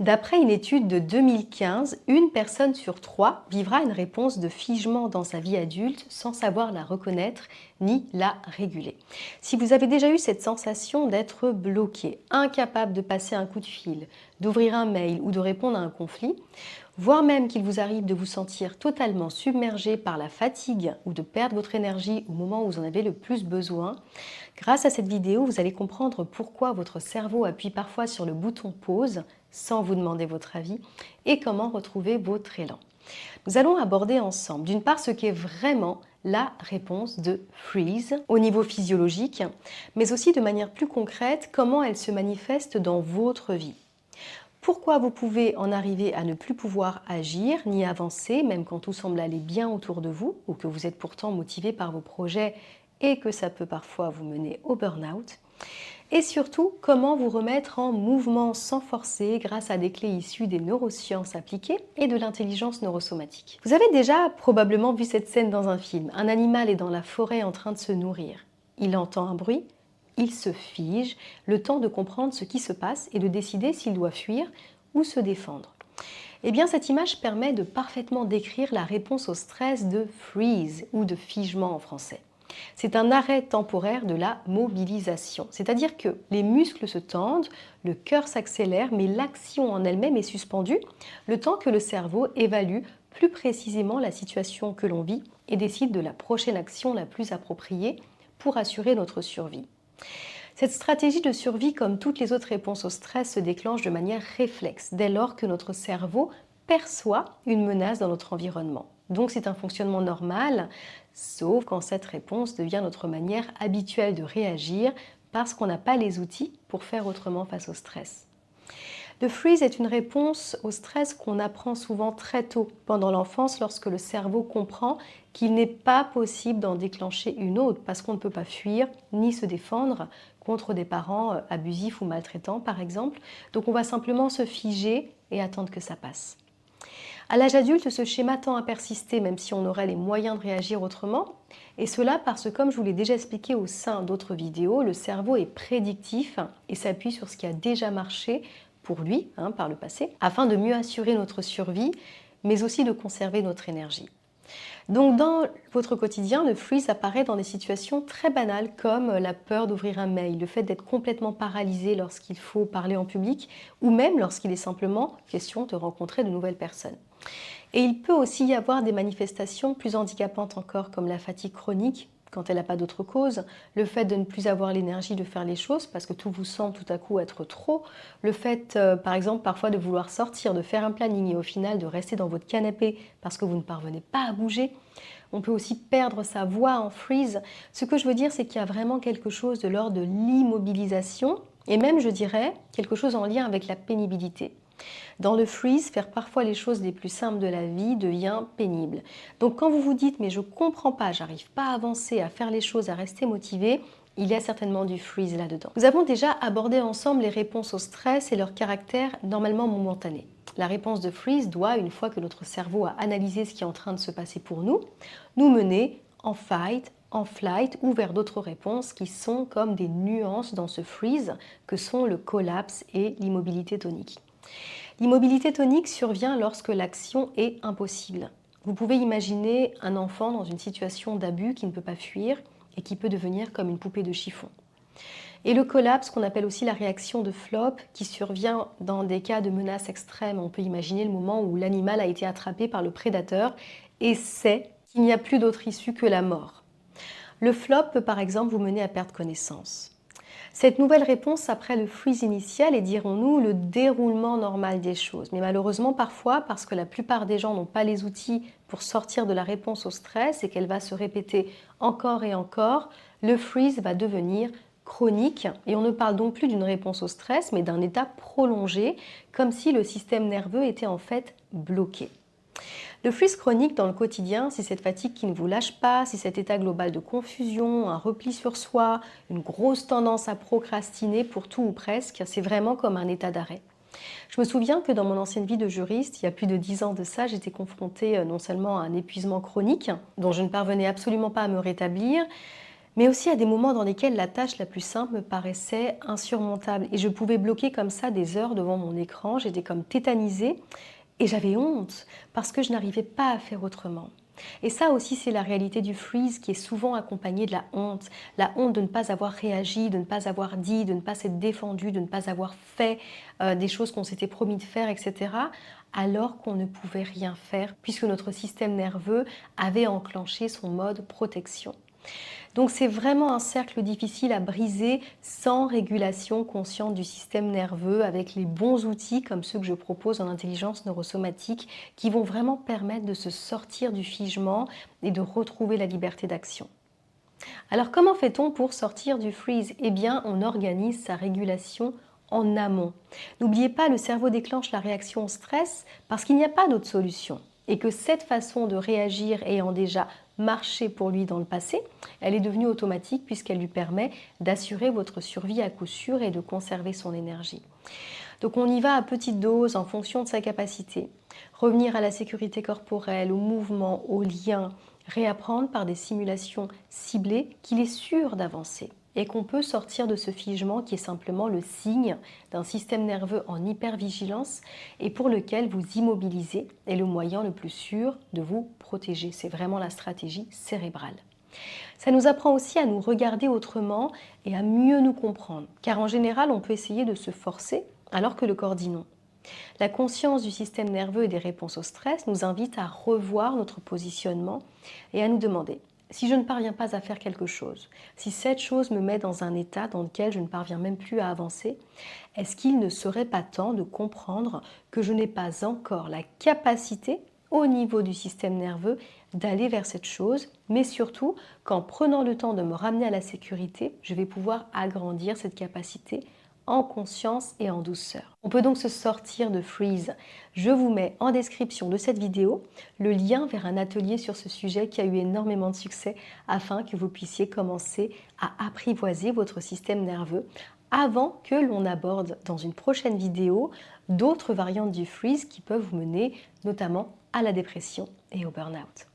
D'après une étude de 2015, une personne sur trois vivra une réponse de figement dans sa vie adulte sans savoir la reconnaître ni la réguler. Si vous avez déjà eu cette sensation d'être bloqué, incapable de passer un coup de fil, d'ouvrir un mail ou de répondre à un conflit, voire même qu'il vous arrive de vous sentir totalement submergé par la fatigue ou de perdre votre énergie au moment où vous en avez le plus besoin, grâce à cette vidéo, vous allez comprendre pourquoi votre cerveau appuie parfois sur le bouton pause sans vous demander votre avis et comment retrouver votre élan. Nous allons aborder ensemble, d'une part, ce qu'est vraiment la réponse de freeze au niveau physiologique, mais aussi de manière plus concrète, comment elle se manifeste dans votre vie. Pourquoi vous pouvez en arriver à ne plus pouvoir agir ni avancer, même quand tout semble aller bien autour de vous, ou que vous êtes pourtant motivé par vos projets et que ça peut parfois vous mener au burn-out. Et surtout, comment vous remettre en mouvement sans forcer grâce à des clés issues des neurosciences appliquées et de l'intelligence neurosomatique. Vous avez déjà probablement vu cette scène dans un film. Un animal est dans la forêt en train de se nourrir. Il entend un bruit, il se fige, le temps de comprendre ce qui se passe et de décider s'il doit fuir ou se défendre. Eh bien, cette image permet de parfaitement décrire la réponse au stress de freeze ou de figement en français. C'est un arrêt temporaire de la mobilisation, c'est-à-dire que les muscles se tendent, le cœur s'accélère, mais l'action en elle-même est suspendue, le temps que le cerveau évalue plus précisément la situation que l'on vit et décide de la prochaine action la plus appropriée pour assurer notre survie. Cette stratégie de survie, comme toutes les autres réponses au stress, se déclenche de manière réflexe, dès lors que notre cerveau perçoit une menace dans notre environnement. Donc c'est un fonctionnement normal, sauf quand cette réponse devient notre manière habituelle de réagir parce qu'on n'a pas les outils pour faire autrement face au stress. Le freeze est une réponse au stress qu'on apprend souvent très tôt pendant l'enfance lorsque le cerveau comprend qu'il n'est pas possible d'en déclencher une autre parce qu'on ne peut pas fuir ni se défendre contre des parents abusifs ou maltraitants par exemple. Donc on va simplement se figer et attendre que ça passe. À l'âge adulte, ce schéma tend à persister même si on aurait les moyens de réagir autrement. Et cela parce que, comme je vous l'ai déjà expliqué au sein d'autres vidéos, le cerveau est prédictif et s'appuie sur ce qui a déjà marché pour lui, par le passé, afin de mieux assurer notre survie, mais aussi de conserver notre énergie. Donc dans votre quotidien, le freeze apparaît dans des situations très banales comme la peur d'ouvrir un mail, le fait d'être complètement paralysé lorsqu'il faut parler en public ou même lorsqu'il est simplement question de rencontrer de nouvelles personnes. Et il peut aussi y avoir des manifestations plus handicapantes encore comme la fatigue chronique quand elle n'a pas d'autre cause, le fait de ne plus avoir l'énergie de faire les choses parce que tout vous semble tout à coup être trop, le fait par exemple parfois de vouloir sortir, de faire un planning et au final de rester dans votre canapé parce que vous ne parvenez pas à bouger. On peut aussi perdre sa voix en freeze. Ce que je veux dire, c'est qu'il y a vraiment quelque chose de l'ordre de l'immobilisation et même, je dirais, quelque chose en lien avec la pénibilité. Dans le freeze, faire parfois les choses les plus simples de la vie devient pénible. Donc quand vous vous dites « mais je ne comprends pas, j'arrive pas à avancer, à faire les choses, à rester motivé », il y a certainement du freeze là-dedans. Nous avons déjà abordé ensemble les réponses au stress et leur caractère normalement momentané. La réponse de freeze doit, une fois que notre cerveau a analysé ce qui est en train de se passer pour nous, nous mener en fight, en flight ou vers d'autres réponses qui sont comme des nuances dans ce freeze que sont le collapse et l'immobilité tonique. L'immobilité tonique survient lorsque l'action est impossible. Vous pouvez imaginer un enfant dans une situation d'abus qui ne peut pas fuir et qui peut devenir comme une poupée de chiffon. Et le collapse, qu'on appelle aussi la réaction de flop, qui survient dans des cas de menace extrême. On peut imaginer le moment où l'animal a été attrapé par le prédateur et sait qu'il n'y a plus d'autre issue que la mort. Le flop peut par exemple vous mener à perdre connaissance. Cette nouvelle réponse après le freeze initial est, dirons-nous, le déroulement normal des choses. Mais malheureusement, parfois, parce que la plupart des gens n'ont pas les outils pour sortir de la réponse au stress et qu'elle va se répéter encore et encore, le freeze va devenir chronique et on ne parle donc plus d'une réponse au stress, mais d'un état prolongé, comme si le système nerveux était en fait bloqué. Le freeze chronique dans le quotidien, c'est cette fatigue qui ne vous lâche pas, c'est cet état global de confusion, un repli sur soi, une grosse tendance à procrastiner pour tout ou presque, c'est vraiment comme un état d'arrêt. Je me souviens que dans mon ancienne vie de juriste, il y a plus de 10 ans de ça, j'étais confrontée non seulement à un épuisement chronique, dont je ne parvenais absolument pas à me rétablir, Mais aussi à des moments dans lesquels la tâche la plus simple me paraissait insurmontable et je pouvais bloquer comme ça des heures devant mon écran, j'étais comme tétanisée et j'avais honte parce que je n'arrivais pas à faire autrement. Et ça aussi, c'est la réalité du freeze qui est souvent accompagnée de la honte de ne pas avoir réagi, de ne pas avoir dit, de ne pas s'être défendu, de ne pas avoir fait des choses qu'on s'était promis de faire, etc. Alors qu'on ne pouvait rien faire puisque notre système nerveux avait enclenché son mode protection. Donc c'est vraiment un cercle difficile à briser sans régulation consciente du système nerveux avec les bons outils comme ceux que je propose en intelligence neurosomatique qui vont vraiment permettre de se sortir du figement et de retrouver la liberté d'action. Alors comment fait-on pour sortir du freeze? Eh bien, on organise sa régulation en amont. N'oubliez pas, le cerveau déclenche la réaction au stress parce qu'il n'y a pas d'autre solution et que cette façon de réagir ayant déjà marché pour lui dans le passé, elle est devenue automatique puisqu'elle lui permet d'assurer votre survie à coup sûr et de conserver son énergie. Donc on y va à petite dose en fonction de sa capacité. Revenir à la sécurité corporelle, au mouvement, aux liens, réapprendre par des simulations ciblées qu'il est sûr d'avancer et qu'on peut sortir de ce figement qui est simplement le signe d'un système nerveux en hypervigilance et pour lequel vous immobiliser est le moyen le plus sûr de vous protéger. C'est vraiment la stratégie cérébrale. Ça nous apprend aussi à nous regarder autrement et à mieux nous comprendre, car en général, on peut essayer de se forcer alors que le corps dit non. La conscience du système nerveux et des réponses au stress nous invite à revoir notre positionnement et à nous demander si je ne parviens pas à faire quelque chose, si cette chose me met dans un état dans lequel je ne parviens même plus à avancer, est-ce qu'il ne serait pas temps de comprendre que je n'ai pas encore la capacité au niveau du système nerveux d'aller vers cette chose, mais surtout qu'en prenant le temps de me ramener à la sécurité, je vais pouvoir agrandir cette capacité en conscience et en douceur. On peut donc se sortir de freeze. Je vous mets en description de cette vidéo le lien vers un atelier sur ce sujet qui a eu énormément de succès afin que vous puissiez commencer à apprivoiser votre système nerveux avant que l'on aborde dans une prochaine vidéo d'autres variantes du freeze qui peuvent vous mener notamment à la dépression et au burn-out.